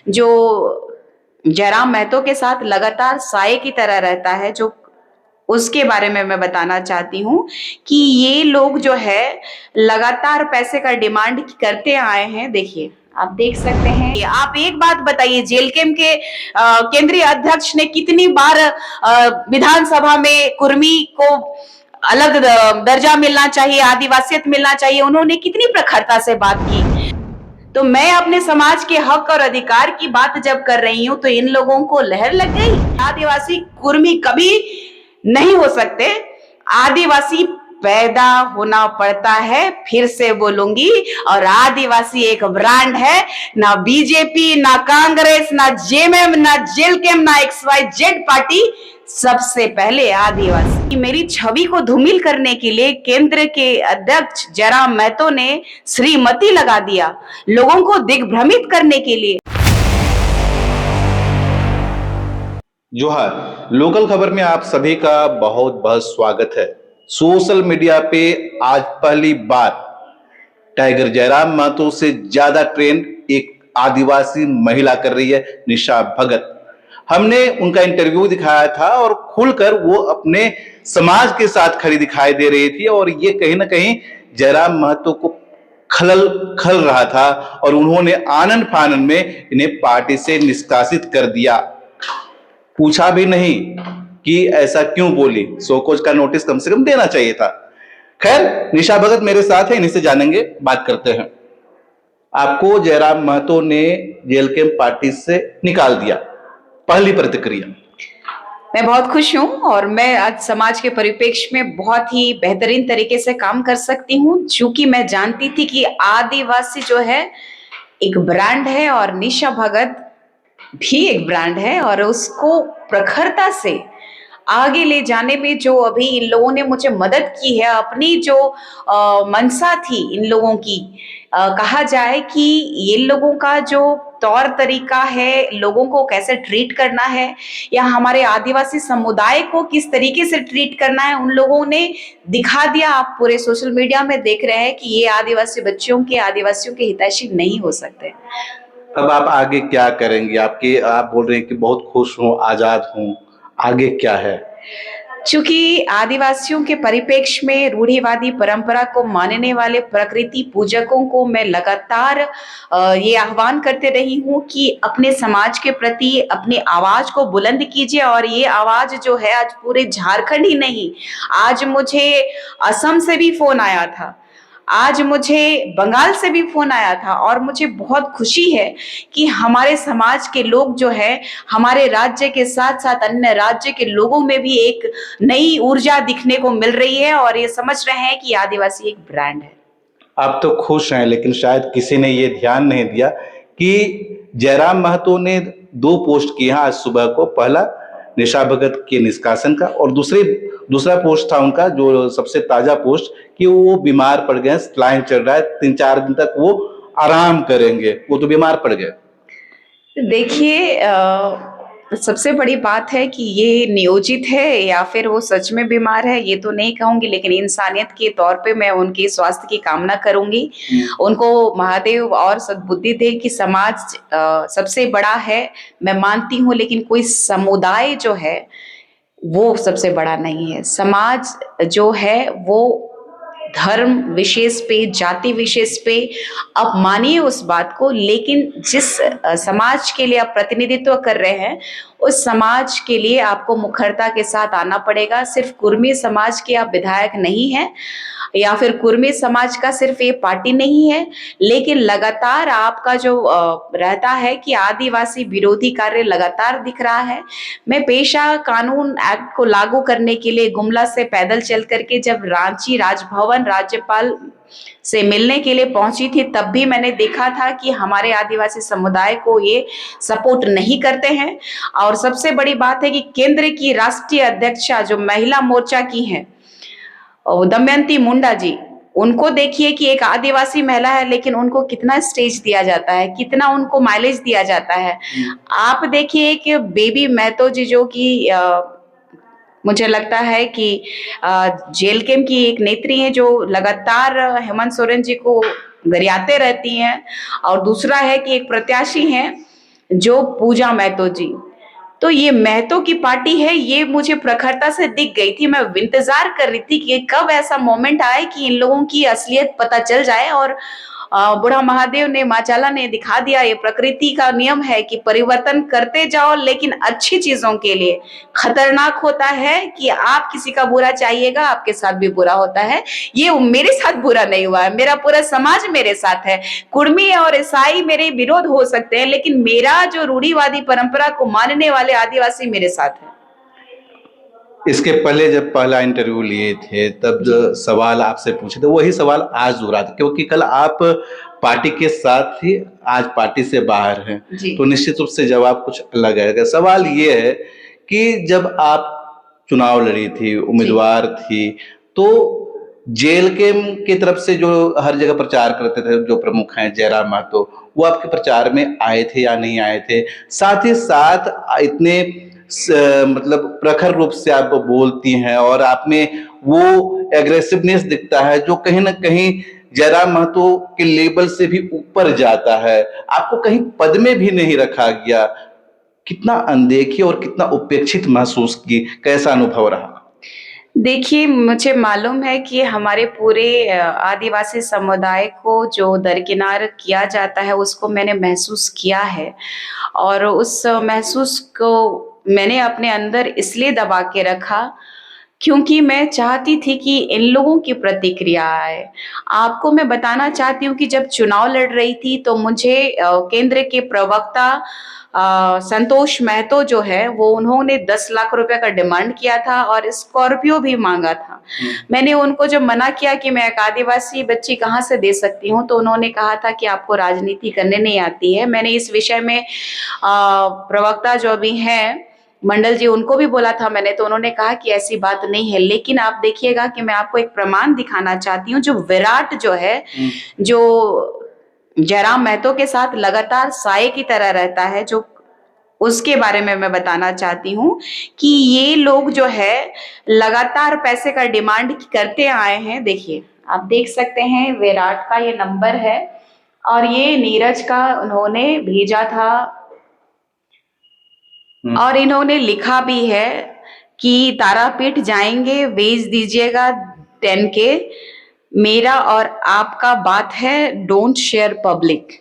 जो जयराम महतो के साथ लगातार साये की तरह रहता है, जो उसके बारे में मैं बताना चाहती हूँ कि ये लोग जो है लगातार पैसे का डिमांड करते आए हैं। देखिए, आप देख सकते हैं। आप एक बात बताइए, जेलकेम के केंद्रीय अध्यक्ष ने कितनी बार विधानसभा में कुर्मी को अलग दर्जा मिलना चाहिए, आदिवासियत मिलना चाहिए, उन्होंने कितनी प्रखरता से बात की। तो मैं अपने समाज के हक और अधिकार की बात जब कर रही हूँ तो इन लोगों को लहर लग गई। आदिवासी कुर्मी कभी नहीं हो सकते। आदिवासी पैदा होना पड़ता है, फिर से बोलूंगी, और आदिवासी एक ब्रांड है। ना बीजेपी, ना कांग्रेस, ना जेएमएम, ना जेलकेम, ना XYZ पार्टी, सबसे पहले आदिवासी। मेरी छवि को धूमिल करने के लिए केंद्र के अध्यक्ष जयराम महतो ने श्रीमती लगा दिया, लोगों को दिग्भ्रमित करने के लिए। जोहार, लोकल खबर में आप सभी का बहुत बहुत स्वागत है। सोशल मीडिया पे आज पहली बार टाइगर जयराम महतो से ज्यादा ट्रेंड एक आदिवासी महिला कर रही है, निशा भगत। हमने उनका इंटरव्यू दिखाया था और खुलकर वो अपने समाज के साथ खड़ी दिखाई दे रही थी और ये कहीं ना कहीं जयराम महतो को खल रहा था और उन्होंने आनन फानन में इन्हें पार्टी से निष्कासित कर दिया। पूछा भी नहीं कि ऐसा क्यों बोली, शोकोज का नोटिस कम से कम देना चाहिए था। खैर, निशा भगत मेरे साथ है, इन्हीं से जानेंगे, बात करते हैं। आपको जयराम महतो ने जेल के पार्टी से निकाल दिया, पहली प्रतिक्रिया? मैं बहुत खुश हूं और मैं आज समाज के परिप्रेक्ष्य में बहुत ही बेहतरीन तरीके से काम कर सकती हूं, क्योंकि मैं जानती थी कि आदिवासी जो है एक ब्रांड है और निशा भगत भी एक ब्रांड है, और उसको प्रखरता से आगे ले जाने में जो अभी इन लोगों ने मुझे मदद की है, अपनी जो मंशा थी इन लोगों की, कहा जाए कि ये लोगों का जो तौर तरीका है, लोगों को कैसे ट्रीट करना है या हमारे आदिवासी समुदाय को किस तरीके से ट्रीट करना है, उन लोगों ने दिखा दिया। आप पूरे सोशल मीडिया में देख रहे हैं कि ये आदिवासी बच्चों के, आदिवासियों के हितैषी नहीं हो सकते। अब आप आगे क्या करेंगे? आप बोल रहे हैं कि बहुत खुश हूं, आजाद हूं, आगे क्या है? चूंकि आदिवासियों के परिप्रेक्ष्य में रूढ़िवादी परंपरा को मानने वाले प्रकृति पूजकों को मैं लगातार ये आह्वान करते रही हूँ कि अपने समाज के प्रति अपनी आवाज को बुलंद कीजिए, और ये आवाज जो है आज पूरे झारखंड ही नहीं, आज मुझे असम से भी फोन आया था, आज मुझे बंगाल से भी फोन आया था, और मुझे बहुत खुशी है कि हमारे समाज के लोग जो है हमारे राज्य के साथ साथ अन्य राज्य के लोगों में भी एक नई ऊर्जा दिखने को मिल रही है और ये समझ रहे हैं कि आदिवासी एक ब्रांड है। आप तो खुश हैं, लेकिन शायद किसी ने ये ध्यान नहीं दिया कि जयराम महतो ने 2 पोस्ट किए हैं आज सुबह को। पहला निशा भगत के निष्कासन का, और दूसरा पोस्ट था उनका जो सबसे ताजा पोस्ट कि वो बीमार पड़ गए, स्लाइन चल रहा है, 3-4 दिन तक वो आराम करेंगे। वो तो बीमार पड़ गए। देखिए, सबसे बड़ी बात है कि ये नियोजित है या फिर वो सच में बीमार है, ये तो नहीं कहूंगी, लेकिन इंसानियत के तौर पे मैं उनके स्वास्थ्य की कामना करूंगी। उनको महादेव और सद्बुद्धि दे कि समाज सबसे बड़ा है, मैं मानती हूँ, लेकिन कोई समुदाय जो है वो सबसे बड़ा नहीं है। समाज जो है वो धर्म विशेष पे, जाति विशेष पे आप मानिए उस बात को, लेकिन जिस समाज के लिए आप प्रतिनिधित्व कर रहे हैं उस समाज के लिए आपको मुखरता के साथ आना पड़ेगा। सिर्फ कुर्मी समाज के आप विधायक नहीं हैं या फिर कुर्मी समाज का सिर्फ ये पार्टी नहीं है, लेकिन लगातार आपका जो रहता है कि आदिवासी विरोधी कार्य लगातार दिख रहा है। मैं पेशा कानून एक्ट को लागू करने के लिए गुमला से पैदल चल करके जब रांची राजभवन राज्यपाल से मिलने के लिए पहुंची थी, तब भी मैंने देखा था कि हमारे आदिवासी समुदाय को ये सपोर्ट नहीं करते हैं। और सबसे बड़ी बात है कि केंद्र की राष्ट्रीय अध्यक्षा जो महिला मोर्चा की हैं, दमयंती मुंडा जी, उनको देखिए कि एक आदिवासी महिला है, लेकिन उनको कितना स्टेज दिया जाता है, कितना उनको माइलेज दिया जाता है। आप देखिए कि बेबी महतो जी जो कि मुझे लगता है कि जेलकेम की एक नेत्री है जो लगातार हेमंत सोरेन जी को गरियाते रहती हैं, और दूसरा है कि एक प्रत्याशी हैं जो पूजा महतो जी। तो ये महतो की पार्टी है, ये मुझे प्रखरता से दिख गई थी। मैं इंतज़ार कर रही थी कि कब ऐसा मोमेंट आए कि इन लोगों की असलियत पता चल जाए और बूढ़ा महादेव ने, माँ चाला ने दिखा दिया, ये प्रकृति का नियम है कि परिवर्तन करते जाओ लेकिन अच्छी चीज़ों के लिए। खतरनाक होता है कि आप किसी का बुरा चाहिएगा, आपके साथ भी बुरा होता है। ये मेरे साथ बुरा नहीं हुआ है, मेरा पूरा समाज मेरे साथ है। कुर्मी और ईसाई मेरे विरोध हो सकते हैं, लेकिन मेरा जो रूढ़िवादी परंपरा को मानने वाले आदिवासी मेरे साथ है। इसके पहले जब पहला इंटरव्यू लिए थे तब जी। जो सवाल आपसे पूछे थे वही सवाल आज दोहरा था, क्योंकि कल आप पार्टी के साथ थी, आज पार्टी से बाहर हैं, जी। तो निश्चित रूप से जवाब कुछ अलग है। सवाल ये है कि जब आप चुनाव लड़ी थी, जी। उम्मीदवार थी, तो जेल की तरफ से जो हर जगह प्रचार करते थे जो प्रमुख हैं जयराम महतो, वो आपके प्रचार में आए थे या नहीं आए थे? साथ ही साथ इतने मतलब प्रखर रूप से आप बोलती हैं और आप में वो एग्रेसिवनेस दिखता है जो कहीं ना कहीं जयराम महतो के लेवल से भी ऊपर जाता है। आपको कहीं पद में भी नहीं रखा गया। कितना अनदेखी और कितना उपेक्षित महसूस की, कैसा अनुभव रहा? देखिए, मुझे मालूम है कि हमारे पूरे आदिवासी समुदाय को जो दरकिनार किया जाता है, उसको मैंने महसूस किया है और उस महसूस को मैंने अपने अंदर इसलिए दबा के रखा, क्योंकि मैं चाहती थी कि इन लोगों की प्रतिक्रिया आए। आपको मैं बताना चाहती हूँ कि जब चुनाव लड़ रही थी, तो मुझे केंद्र के प्रवक्ता संतोष महतो जो है, वो उन्होंने 10 लाख रुपए का डिमांड किया था और स्कॉर्पियो भी माँगा था। मैंने उनको जब मना किया कि मैं एक आदिवासी बच्ची कहाँ से दे सकती हूँ, तो उन्होंने कहा था कि आपको राजनीति करने नहीं आती है। मैंने इस विषय में प्रवक्ता जो अभी हैं, मंडल जी, उनको भी बोला था मैंने, तो उन्होंने कहा कि ऐसी बात नहीं है। लेकिन आप देखिएगा कि मैं आपको एक प्रमाण दिखाना चाहती हूँ, जो विराट जो है, जो जयराम महतो के साथ लगातार साये की तरह रहता है, जो उसके बारे में मैं बताना चाहती हूँ कि ये लोग जो है लगातार पैसे का डिमांड करते आए हैं। देखिए, आप देख सकते हैं विराट का ये नंबर है और ये नीरज का उन्होंने भेजा था और इन्होंने लिखा भी है कि तारापीठ जाएंगे, भेज दीजिएगा 10K। मेरा और आपका बात है, डोंट शेयर पब्लिक।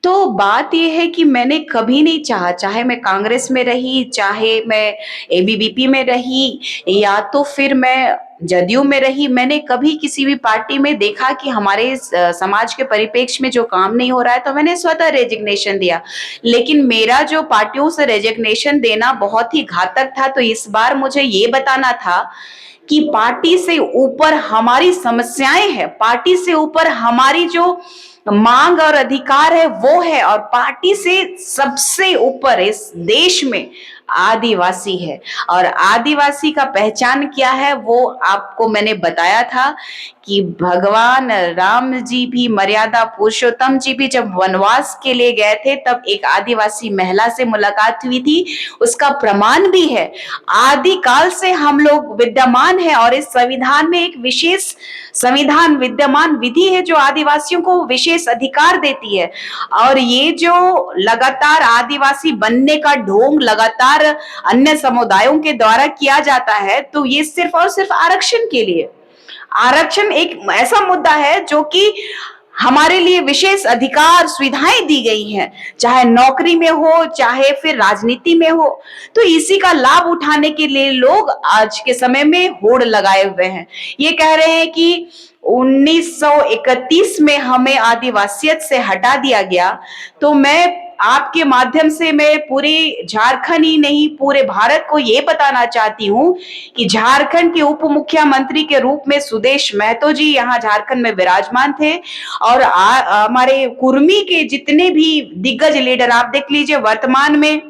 तो बात ये है कि मैंने कभी नहीं चाहा, चाहे मैं कांग्रेस में रही, चाहे मैं एबीवीपी में रही या तो फिर मैं जदयू में रही, मैंने कभी किसी भी पार्टी में देखा कि हमारे समाज के परिप्रेक्ष्य में जो काम नहीं हो रहा है, तो मैंने स्वतः रेजिग्नेशन दिया। लेकिन मेरा जो पार्टियों से रेजिग्नेशन देना बहुत ही घातक था, तो इस बार मुझे ये बताना था कि पार्टी से ऊपर हमारी समस्याएं हैं, पार्टी से ऊपर हमारी जो मांग और अधिकार है वो है, और पार्टी से सबसे ऊपर इस देश में आदिवासी है। और आदिवासी का पहचान क्या है वो आपको मैंने बताया था कि भगवान राम जी भी, मर्यादा पुरुषोत्तम जी भी जब वनवास के लिए गए थे, तब एक आदिवासी महिला से मुलाकात हुई थी। उसका प्रमाण भी है। आदि काल से हम लोग विद्यमान है और इस संविधान में एक विशेष संविधान विद्यमान विधि है जो आदिवासियों को विशेष अधिकार देती है। और ये जो लगातार आदिवासी बनने का ढोंग लगातार अन्य समुदायों के द्वारा किया जाता है, तो ये सिर्फ और सिर्फ आरक्षण के लिए। आरक्षण एक ऐसा मुद्दा है जो कि हमारे लिए विशेष अधिकार सुविधाएं दी गई हैं, चाहे नौकरी में हो, चाहे फिर राजनीति में हो। तो इसी का लाभ उठाने के लिए लोग आज के समय में होड़ लगाए हुए हैं। ये कह रहे हैं कि 1931 में हमें आदिवासियत से हटा दिया गया। तो मैं आपके माध्यम से मैं पूरे झारखंड ही नहीं, पूरे भारत को ये बताना चाहती हूँ कि झारखंड के उप मुख्यमंत्री के रूप में सुदेश महतो जी यहाँ झारखंड में विराजमान थे। और हमारे कुर्मी के जितने भी दिग्गज लीडर आप देख लीजिए, वर्तमान में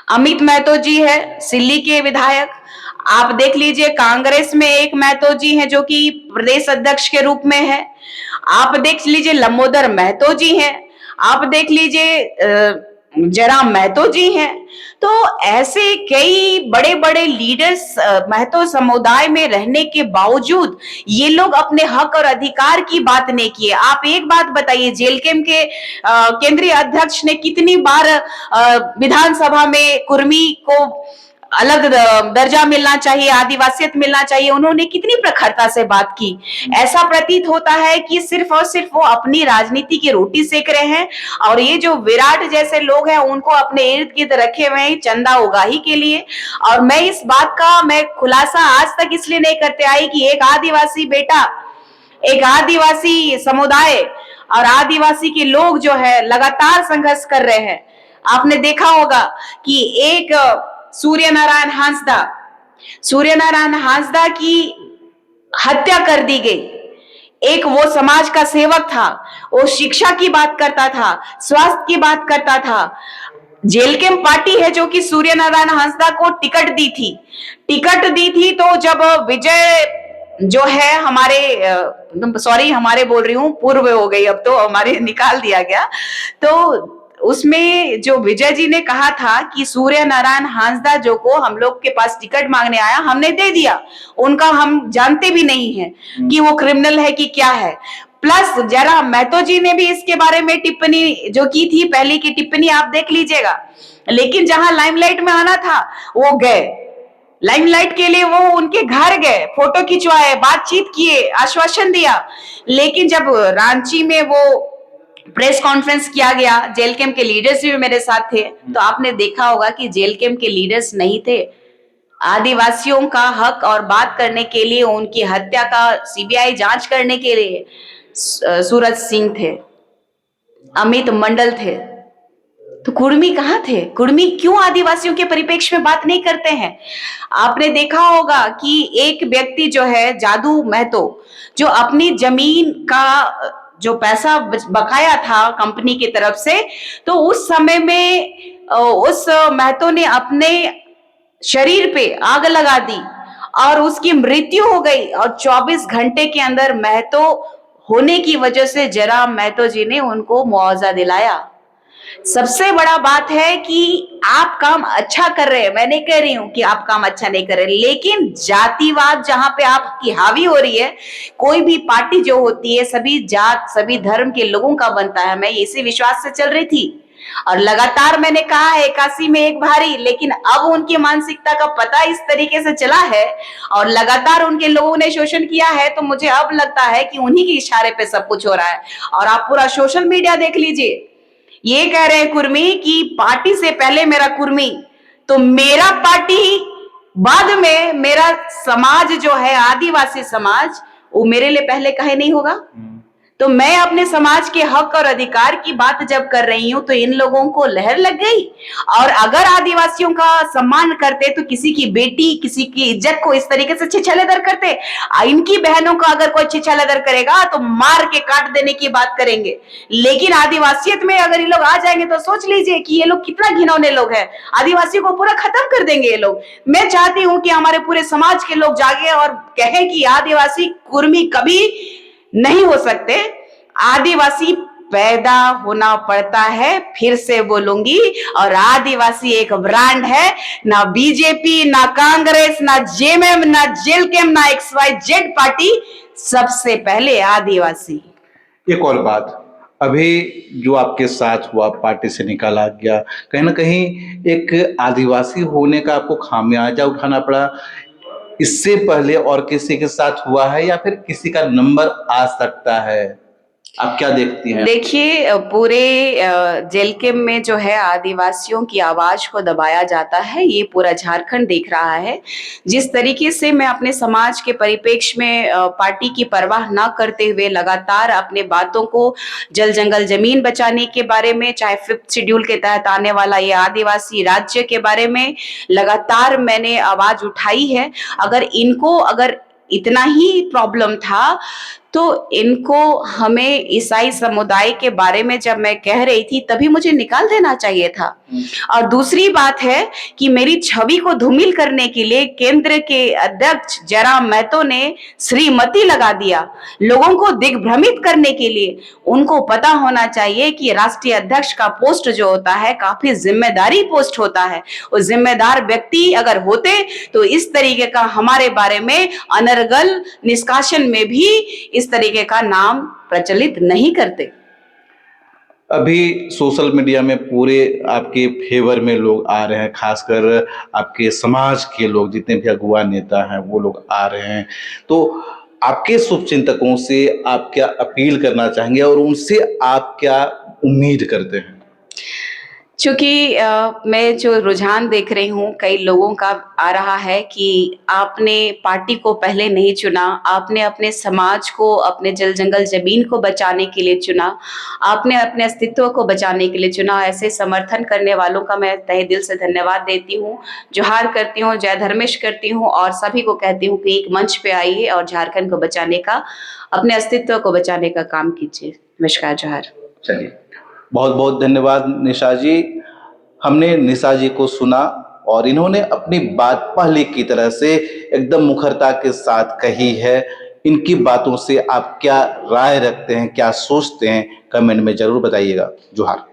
अमित महतो जी है, सिल्ली के विधायक। आप देख लीजिए कांग्रेस में एक महतो जी हैं जो कि प्रदेश अध्यक्ष के रूप में है। आप देख लीजिए लंबोदर महतो जी हैं। आप देख लीजिए जयराम महतो जी हैं। तो ऐसे कई बड़े बड़े लीडर्स महतो समुदाय में रहने के बावजूद ये लोग अपने हक और अधिकार की बात नहीं किए। आप एक बात बताइए, जेलकेम के केंद्रीय अध्यक्ष ने कितनी बार विधानसभा में कुर्मी को अलग दर्जा मिलना चाहिए, आदिवासियत मिलना चाहिए, उन्होंने कितनी प्रखरता से बात की। ऐसा प्रतीत होता है कि सिर्फ और सिर्फ वो अपनी राजनीति की रोटी सेक रहे हैं, और ये जो विराट जैसे लोग हैं उनको अपने इर्द गिर्द रखे हुए हैं चंदा उगाही के लिए। और मैं इस बात का खुलासा आज तक इसलिए नहीं करते आई कि एक आदिवासी बेटा, एक आदिवासी समुदाय और आदिवासी के लोग जो है लगातार संघर्ष कर रहे हैं। आपने देखा होगा कि एक सूर्य नारायण हांसदा की हत्या कर दी गई। एक वो समाज का सेवक था, वो शिक्षा की बात करता था, स्वास्थ्य की बात करता था। जेलकेम पार्टी है जो कि सूर्य नारायण हांसदा को टिकट दी थी। तो जब विजय जो है हमारे बोल रही हूँ, पूर्व हो गई, अब तो हमारे निकाल दिया गया। तो उसमें जो विजय जी ने कहा था कि सूर्य नारायण हांसदा जो को हम लोग के पास टिकट मांगने आया, हमने दे दिया। उनका हम जानते भी नहीं है कि वो क्रिमिनल है कि क्या है। प्लस जयराम महतो जी ने भी इसके बारे में टिप्पणी जो की थी, पहले की टिप्पणी आप देख लीजिएगा। लेकिन जहां लाइमलाइट में आना था वो गए, लाइमलाइट के लिए वो उनके घर गए, फोटो खिंचवाए, बातचीत किए, आश्वासन दिया। लेकिन जब रांची में वो प्रेस कॉन्फ्रेंस किया गया, जेलकेम के लीडर्स भी मेरे साथ थे, तो आपने देखा होगा कि जेलकेम के लीडर्स नहीं थे। आदिवासियों का हक और बात करने के लिए, उनकी हत्या का सीबीआई जांच करने के लिए सूरज सिंह थे, अमित मंडल थे। तो कुर्मी कहां थे? कुर्मी क्यों आदिवासियों के परिप्रेक्ष्य में बात नहीं करते हैं? आपने देखा होगा कि एक व्यक्ति जो है जादू महतो, जो अपनी जमीन का जो पैसा बकाया था कंपनी की तरफ से, तो उस समय में उस महतो ने अपने शरीर पे आग लगा दी और उसकी मृत्यु हो गई। और 24 घंटे के अंदर महतो होने की वजह से जयराम महतो जी ने उनको मुआवजा दिलाया। सबसे बड़ा बात है कि आप काम अच्छा कर रहे हैं, मैं नहीं कह रही हूं कि आप काम अच्छा नहीं कर रहे, लेकिन जातिवाद जहां पे आपकी हावी हो रही है, कोई भी पार्टी जो होती है सभी जात सभी धर्म के लोगों का बनता है। मैं इसी विश्वास से चल रही थी और लगातार मैंने कहा है 81 में एक भारी, लेकिन अब उनकी मानसिकता का पता इस तरीके से चला है और लगातार उनके लोगों ने शोषण किया है, तो मुझे अब लगता है कि उन्हीं के इशारे पे सब कुछ हो रहा है। और आप पूरा सोशल मीडिया देख लीजिए, ये कह रहे हैं कुर्मी कि पार्टी से पहले मेरा कुर्मी, तो मेरा पार्टी बाद में मेरा समाज जो है आदिवासी समाज, वो मेरे लिए पहले कहे नहीं होगा? तो मैं अपने समाज के हक और अधिकार की बात जब कर रही हूं तो इन लोगों को लहर लग गई। और अगर आदिवासियों का सम्मान करते तो किसी की बेटी, किसी की इज्जत को इस तरीके से छिछलेदर करते? इनकी बहनों का अगर कोई छिछलेदर करेगा तो मार के काट देने की बात करेंगे। लेकिन आदिवासियत में अगर ये लोग आ जाएंगे तो सोच लीजिए कि ये लोग कितना घिनौने लोग हैं, आदिवासियों को पूरा खत्म कर देंगे ये लोग। मैं चाहती हूं कि हमारे पूरे समाज के लोग जागे और कहें कि आदिवासी कुर्मी कभी नहीं हो सकते, आदिवासी पैदा होना पड़ता है। फिर से बोलूंगी, और आदिवासी एक ब्रांड है, ना बीजेपी, ना कांग्रेस, ना जेएमएम, ना जेलकेम, ना XYZ पार्टी, सबसे पहले आदिवासी। एक और बात, अभी जो आपके साथ हुआ, पार्टी से निकाला गया, कहीं ना कहीं एक आदिवासी होने का आपको खामियाजा उठाना पड़ा। इससे पहले और किसी के साथ हुआ है या फिर किसी का नंबर आ सकता है? आप क्या देखती हैं? देखिए, पूरे जेलकेम में जो है आदिवासियों की आवाज को दबाया जाता है, ये पूरा झारखंड देख रहा है। जिस तरीके से मैं अपने समाज के परिप्रेक्ष्य में पार्टी की परवाह ना करते हुए लगातार अपने बातों को, जल जंगल जमीन बचाने के बारे में, चाहे 5th शेड्यूल के तहत आने वाला ये आदिवासी राज्य के बारे में लगातार मैंने आवाज उठाई है। अगर इनको इतना ही प्रॉब्लम था तो इनको हमें ईसाई समुदाय के बारे में जब मैं कह रही थी तभी मुझे निकाल देना चाहिए था। और दूसरी बात है कि मेरी छवि को धूमिल करने के लिए केंद्र के अध्यक्ष जयराम महतो ने श्रीमती लगा दिया, लोगों को दिग्भ्रमित करने के लिए। उनको पता होना चाहिए कि राष्ट्रीय अध्यक्ष का पोस्ट जो होता है काफी जिम्मेदारी पोस्ट होता है, और जिम्मेदार व्यक्ति अगर होते तो इस तरीके का हमारे बारे में अनर्गल निष्कासन में भी इस तरीके का नाम प्रचलित नहीं करते। अभी सोशल मीडिया में पूरे आपके फेवर में लोग आ रहे हैं, खासकर आपके समाज के लोग, जितने भी अगुआ नेता हैं वो लोग आ रहे हैं। तो आपके शुभचिंतकों से आप क्या अपील करना चाहेंगे और उनसे आप क्या उम्मीद करते हैं? चूंकि मैं जो रुझान देख रही हूँ कई लोगों का आ रहा है कि आपने पार्टी को पहले नहीं चुना, आपने अपने समाज को, अपने जल जंगल जमीन को बचाने के लिए चुना, आपने अपने अस्तित्व को बचाने के लिए चुना। ऐसे समर्थन करने वालों का मैं तहे दिल से धन्यवाद देती हूँ, जोहार करती हूँ, जय धर्मेश करती हूँ और सभी को कहती हूँ कि एक मंच पे आइए और झारखंड को बचाने का, अपने अस्तित्व को बचाने का काम कीजिए। नमस्कार, जोहार। चलिए, बहुत बहुत धन्यवाद निशा जी। हमने निशा जी को सुना और इन्होंने अपनी बात पहले की तरह से एकदम मुखरता के साथ कही है। इनकी बातों से आप क्या राय रखते हैं, क्या सोचते हैं, कमेंट में जरूर बताइएगा। जोहार।